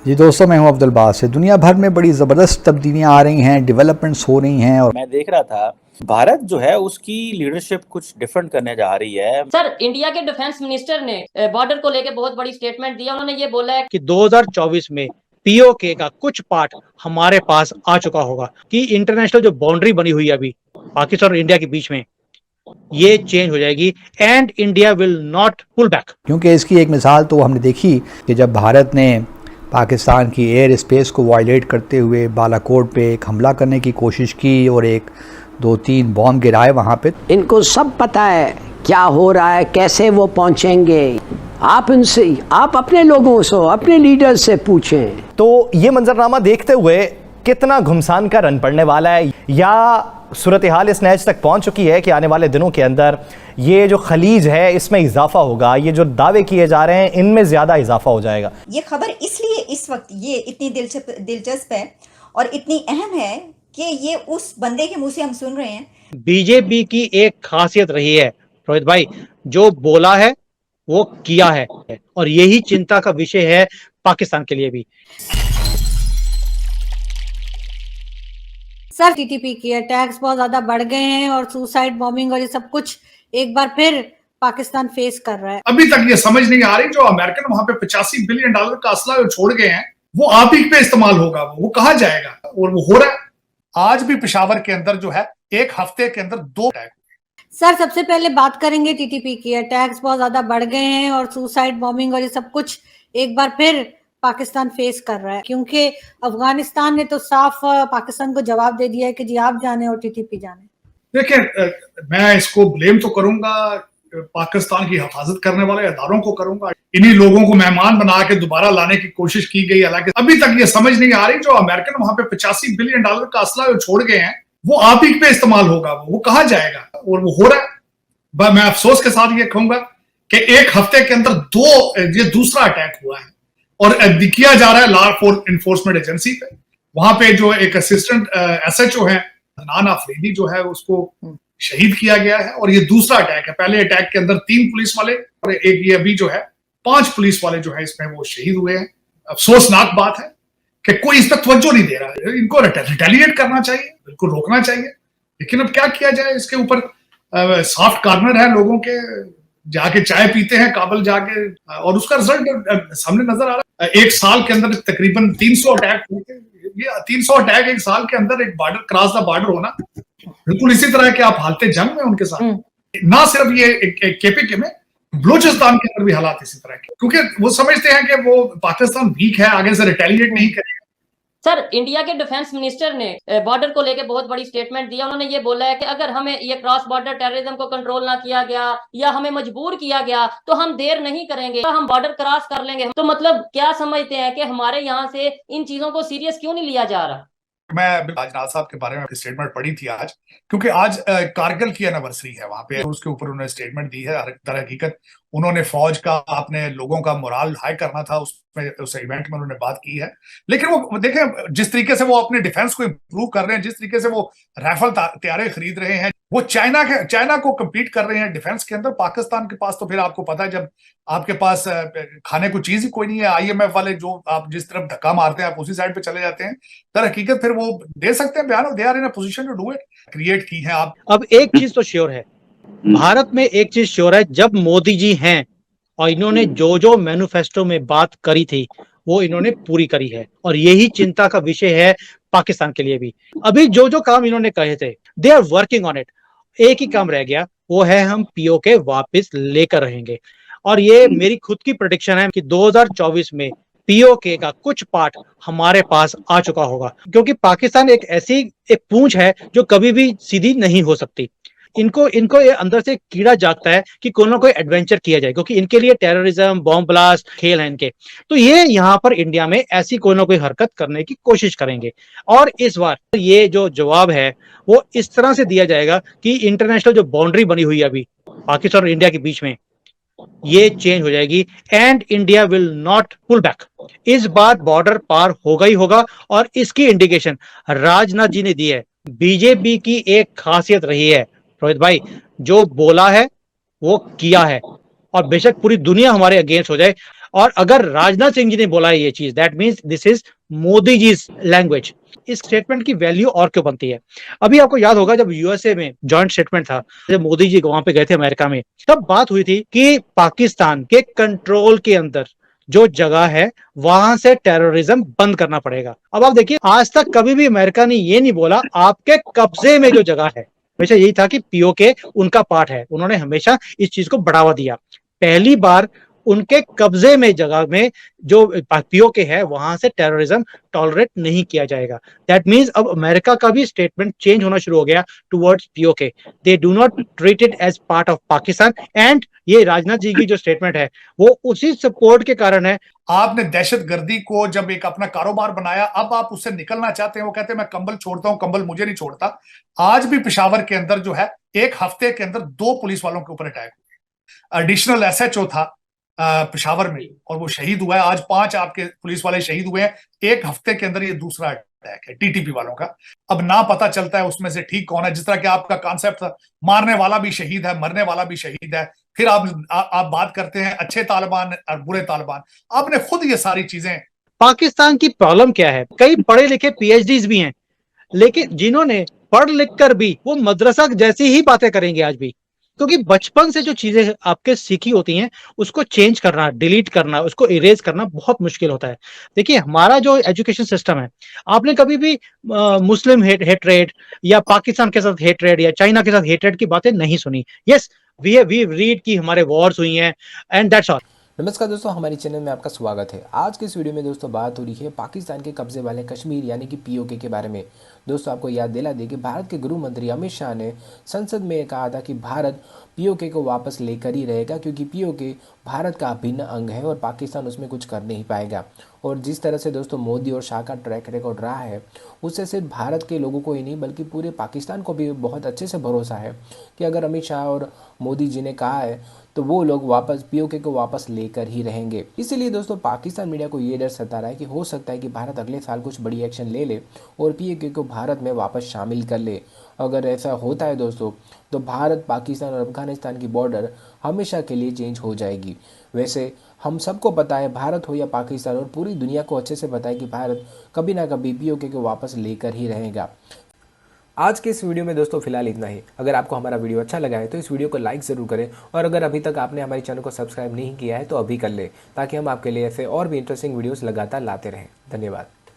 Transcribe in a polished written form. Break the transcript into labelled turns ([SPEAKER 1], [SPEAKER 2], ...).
[SPEAKER 1] जी दोस्तों, मैं हूं अब्दुल बासित। दुनिया भर में बड़ी ज़बरदस्त तब्दीलियां आ रही हैं, डेवलपमेंट्स हो रही हैं और
[SPEAKER 2] मैं देख रहा था भारत जो है उसकी लीडरशिप कुछ डिफरेंट करने जा रही है।
[SPEAKER 3] सर, इंडिया के डिफेंस मिनिस्टर ने बॉर्डर को लेकर बहुत बड़ी स्टेटमेंट दिया। उन्होंने ये बोला है
[SPEAKER 4] कि 2024 में पीओके का कुछ पार्ट हमारे पास आ चुका होगा, कि इंटरनेशनल जो बाउंड्री बनी हुई है अभी पाकिस्तान और इंडिया के बीच में, ये चेंज हो जाएगी and India will not pull back.
[SPEAKER 1] क्योंकि इसकी एक मिसाल तो हमने देखी कि जब भारत ने पाकिस्तान की एयर स्पेस को वायलेट करते हुए बालाकोट पे एक हमला करने की कोशिश की और एक दो तीन बॉम्ब गिराए वहाँ पे।
[SPEAKER 5] इनको सब पता है क्या हो रहा है, कैसे वो पहुंचेंगे। आप अपने लोगों से, अपने लीडर से पूछें।
[SPEAKER 6] तो ये मंजरनामा देखते हुए कितना घुमसान का रन पड़ने वाला है, या सूरत हाल इस नहज तक पहुंच चुकी है कि आने वाले दिनों के अंदर ये जो खलीज है इसमें इजाफा होगा, ये जो दावे किए जा रहे हैं इनमें ज़्यादा इजाफा हो जाएगा।
[SPEAKER 7] ये खबर इसलिए इस वक्त ये इतनी दिलचस्प है और इतनी अहम है कि ये उस बंदे के मुंह से हम सुन रहे हैं।
[SPEAKER 4] बीजेपी की एक खासियत रही है रोहित भाई, जो बोला है वो किया है, और यही चिंता का विषय है पाकिस्तान के लिए भी।
[SPEAKER 8] सर, टीटीपी के अटैक्स बहुत ज्यादा बढ़ गए हैं और सुसाइड बॉम्बिंग और ये सब कुछ एक बार फिर पाकिस्तान फेस कर रहा है।
[SPEAKER 9] अभी तक ये समझ नहीं आ रही, जो अमेरिकन वहां पे $85 बिलियन का असला जो छोड़ गए हैं वो आप ही पे इस्तेमाल होगा, वो कहाँ जाएगा? और वो हो रहा है। आज भी पेशावर के अंदर जो है एक हफ्ते के अंदर 2 अटैक।
[SPEAKER 8] सर, सबसे पहले बात करेंगे टीटीपी के अटैक्स बहुत ज्यादा बढ़ गए हैं और सुसाइड बॉम्बिंग और ये सब कुछ एक बार फिर पाकिस्तान फेस कर रहा है, क्योंकि अफगानिस्तान ने तो साफ पाकिस्तान को जवाब दे दिया है कि जी आप जाने और टीटीपी जाने।
[SPEAKER 9] देखिए, मैं इसको ब्लेम तो करूंगा पाकिस्तान की हिफाजत करने वाले इदारों को करूंगा। इन्हीं लोगों को मेहमान बना के दोबारा लाने की कोशिश की गई। हालांकि अभी तक ये समझ नहीं आ रही, जो अमेरिकन वहां पे $85 बिलियन का असला जो छोड़ गए हैं वो आप ही पे इस्तेमाल होगा, वो कहाँ जाएगा? और वो हो रहा है। मैं अफसोस के साथ ये कहूंगा कि एक हफ्ते के अंदर ये दूसरा अटैक हुआ है और किया जा रहा है लॉ इन्फोर्समेंट एजेंसी पे। वहां पे जो एक असिस्टेंट SHO है अदनान आफरीदी जो है उसको शहीद किया गया है, और ये दूसरा अटैक है। पहले अटैक के अंदर 3 पुलिस वाले और एक ये अभी जो है 5 पुलिस वाले जो है इसमें वो शहीद हुए हैं। अफसोसनाक बात है कि कोई इस पर तवज्जो नहीं दे रहा है। इनको रिटेलिएट करना चाहिए, बिल्कुल रोकना चाहिए, लेकिन अब क्या किया जाए? इसके ऊपर सॉफ्ट कॉर्नर है, लोगों के जाके चाय पीते हैं काबल जाके, और उसका रिजल्ट सामने नजर आ रहा है। एक साल के अंदर तकरीबन 300 अटैक हुए थे। ये 300 अटैक एक साल के अंदर, एक बॉर्डर क्रॉस द बॉर्डर होना बिल्कुल इसी तरह के आप हालते जंग में उनके साथ। ना सिर्फ ये KPK में, बलूचिस्तान के अंदर भी हालात इसी तरह के, क्योंकि वो समझते हैं कि वो पाकिस्तान वीक है, आगे से रिटेलिएट नहीं करेगा।
[SPEAKER 3] सर, इंडिया के डिफेंस मिनिस्टर ने बॉर्डर को लेकर बहुत बड़ी स्टेटमेंट दिया। उन्होंने ये बोला है कि अगर हमें ये क्रॉस बॉर्डर टेररिज्म को कंट्रोल ना किया गया या हमें मजबूर किया गया तो हम देर नहीं करेंगे, हम बॉर्डर क्रॉस कर लेंगे। तो मतलब क्या समझते हैं कि हमारे यहाँ से इन चीजों को सीरियस क्यों नहीं लिया जा रहा?
[SPEAKER 9] मैं राजनाथ साहब के बारे में स्टेटमेंट पढ़ी थी आज, क्योंकि आज कारगिल की एनिवर्सरी है वहां पे, उसके ऊपर उन्होंने स्टेटमेंट दी है। दर हकीकत उन्होंने फौज का, अपने लोगों का मोराल हाई करना था, उसमें उस इवेंट में उन्होंने बात की है। लेकिन वो देखें जिस तरीके से वो अपने डिफेंस को इंप्रूव कर रहे हैं, जिस तरीके से वो राइफल तैयारे खरीद रहे हैं, वो चाइना को कम्पीट कर रहे हैं डिफेंस के अंदर। पाकिस्तान के पास तो फिर आपको पता है, जब आपके पास खाने को चीज ही कोई नहीं है, IMF वाले जो आप जिस तरफ धक्का मारते हैं आप उसी साइड पे चले जाते हैं। दर हकीकत फिर वो दे सकते हैं बयान, they are in a position to do it, create की है आप।
[SPEAKER 4] अब एक चीज तो श्योर है, भारत में एक चीज श्योर है, जब मोदी जी हैं और इन्होंने जो जो मैनिफेस्टो में बात करी थी वो इन्होंने पूरी करी है, और यही चिंता का विषय है पाकिस्तान के लिए भी। अभी जो जो काम इन्होंने कहे थे, they are working on it. एक ही काम रह गया, वो है हम POK वापस लेकर रहेंगे। और ये मेरी खुद की प्रेडिक्शन है कि 2024 में POK का कुछ पार्ट हमारे पास आ चुका होगा, क्योंकि पाकिस्तान एक ऐसी पूंछ है जो कभी भी सीधी नहीं हो सकती। इनको ये अंदर से कीड़ा जागता है कि कोई ना कोई एडवेंचर किया जाए, क्योंकि इनके लिए टेररिज्म, बॉम्ब ब्लास्ट खेल है इनके। तो ये यहाँ पर इंडिया में ऐसी कोई ना कोई हरकत करने की कोशिश करेंगे, और इस बार ये जो जवाब है वो इस तरह से दिया जाएगा कि इंटरनेशनल जो बाउंड्री बनी हुई है अभी पाकिस्तान और इंडिया के बीच में, ये चेंज हो जाएगी and India will not pull back. इस बार बॉर्डर पार होगा ही होगा, और इसकी इंडिकेशन राजनाथ जी ने दी है। बीजेपी की एक खासियत रही है रोहित भाई, जो बोला है वो किया है, और बेशक पूरी दुनिया हमारे अगेंस्ट हो जाए, और अगर राजनाथ सिंह जी ने बोला है ये चीज, that means this is Modi ji language. इस स्टेटमेंट की वैल्यू और क्यों बनती है? अभी आपको याद होगा जब यूएसए में जॉइंट स्टेटमेंट था, जब मोदी जी वहां पे गए थे अमेरिका में, तब बात हुई थी कि पाकिस्तान के कंट्रोल के अंदर जो जगह है वहां से टेररिज्म बंद करना पड़ेगा। अब आप देखिए, आज तक कभी भी अमेरिका ने ये नहीं बोला आपके कब्जे में जो जगह है, हमेशा यही था कि पीओके उनका पार्ट है। उन्होंने हमेशा इस चीज को बढ़ावा दिया। पहली बार उनके कब्जे में जगह में जो पीओके है वहां से टेररिज्म टॉलरेट नहीं किया जाएगा। दैट मींस अब अमेरिका का भी स्टेटमेंट चेंज होना शुरू हो गया towards PoK. They do not treat it as part of Pakistan. And ये राजनाथ जी की जो स्टेटमेंट है वो उसी सपोर्ट के कारण है।
[SPEAKER 9] आपने दहशतगर्दी को जब एक अपना कारोबार बनाया, अब आप उससे निकलना चाहते हैं। वो कहते हैं मैं कंबल छोड़ता हूं, कंबल मुझे नहीं छोड़ता। आज भी पेशावर के अंदर जो है, एक हफ्ते के अंदर 2 पुलिस वालों के ऊपर अटैक हुए। एडिशनल एसएचओ था पेशावर में और वो शहीद हुआ है। आज 5 आपके पुलिस वाले शहीद हुए हैं। एक हफ्ते के अंदर ये दूसरा अटैक है टीटीपी वालों का। अब ना पता चलता है उसमें से ठीक कौन है। जिस तरह के आपका कॉन्सेप्ट था, मारने वाला भी शहीद है, मरने वाला भी शहीद है। फिर आप बात करते हैं अच्छे तालिबान और बुरे तालिबान। आपने खुद ये सारी चीजें।
[SPEAKER 4] पाकिस्तान की प्रॉब्लम क्या है? कई पढ़े लिखे पीएचडीज भी हैं, लेकिन जिन्होंने पढ़ लिख कर भी वो मदरसा जैसी ही बातें करेंगे आज भी, क्योंकि बचपन से जो चीजें आपके सीखी होती हैं उसको चेंज करना, डिलीट करना, उसको इरेज करना बहुत मुश्किल होता है। देखिए, हमारा जो एजुकेशन सिस्टम है, आपने कभी भी मुस्लिम हेटरेड या पाकिस्तान के साथ हेटरेड या चाइना के साथ हेटरेड की बातें नहीं सुनी। यस, वी रीड की हमारे वॉर्स हुई हैं एंड दैट्स ऑल।
[SPEAKER 10] नमस्कार दोस्तों, हमारे चैनल में आपका स्वागत है। आज के इस वीडियो में दोस्तों बात हो रही है पाकिस्तान के कब्जे वाले कश्मीर यानी कि पीओके के बारे में। दोस्तों आपको याद दिला दें कि भारत के गृह मंत्री अमित शाह ने संसद में कहा था कि भारत पीओके को वापस लेकर ही रहेगा, क्योंकि पीओके भारत का अभिन्न अंग है और पाकिस्तान उसमें कुछ कर नहीं पाएगा। और जिस तरह से दोस्तों मोदी और शाह का ट्रैक रिकॉर्ड रहा है, उससे सिर्फ भारत के लोगों को ही नहीं बल्कि पूरे पाकिस्तान को भी बहुत अच्छे से भरोसा है कि अगर अमित शाह और मोदी जी ने कहा है तो वो लोग वापस पीओके को वापस लेकर ही रहेंगे। इसीलिए दोस्तों पाकिस्तान मीडिया को ये डर सता रहा है कि हो सकता है कि भारत अगले साल कुछ बड़ी एक्शन ले ले और पीओके को भारत में वापस शामिल कर ले। अगर ऐसा होता है दोस्तों तो भारत, पाकिस्तान और अफगानिस्तान की बॉर्डर हमेशा के लिए चेंज हो जाएगी। वैसे हम सबको पता है, भारत हो या पाकिस्तान और पूरी दुनिया को अच्छे से पता है कि भारत कभी ना कभी पीओके को वापस लेकर ही रहेगा। आज के इस वीडियो में दोस्तों फिलहाल इतना ही। अगर आपको हमारा वीडियो अच्छा लगा है तो इस वीडियो को लाइक ज़रूर करें, और अगर अभी तक आपने हमारे चैनल को सब्सक्राइब नहीं किया है तो अभी कर ले, ताकि हम आपके लिए ऐसे और भी इंटरेस्टिंग वीडियोस लगातार लाते रहें। धन्यवाद।